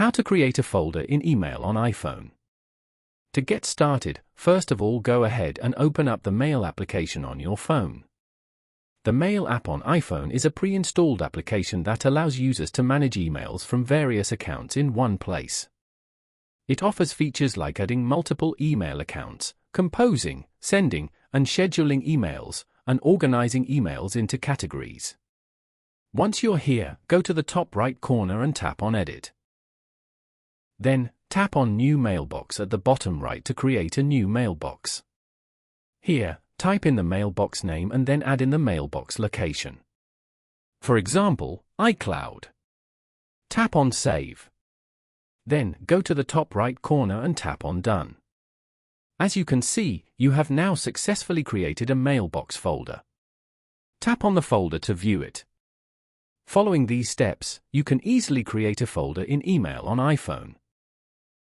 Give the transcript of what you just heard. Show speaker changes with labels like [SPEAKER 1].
[SPEAKER 1] How to create a folder in email on iPhone. To get started, first of all go ahead and open up the Mail application on your phone. The Mail app on iPhone is a pre-installed application that allows users to manage emails from various accounts in one place. It offers features like adding multiple email accounts, composing, sending, and scheduling emails, and organizing emails into categories. Once you're here, go to the top right corner and tap on Edit. Then, tap on New Mailbox at the bottom right to create a new mailbox. Here, type in the mailbox name and then add in the mailbox location. For example, iCloud. Tap on Save. Then, go to the top right corner and tap on Done. As you can see, you have now successfully created a mailbox folder. Tap on the folder to view it. Following these steps, you can easily create a folder in email on iPhone.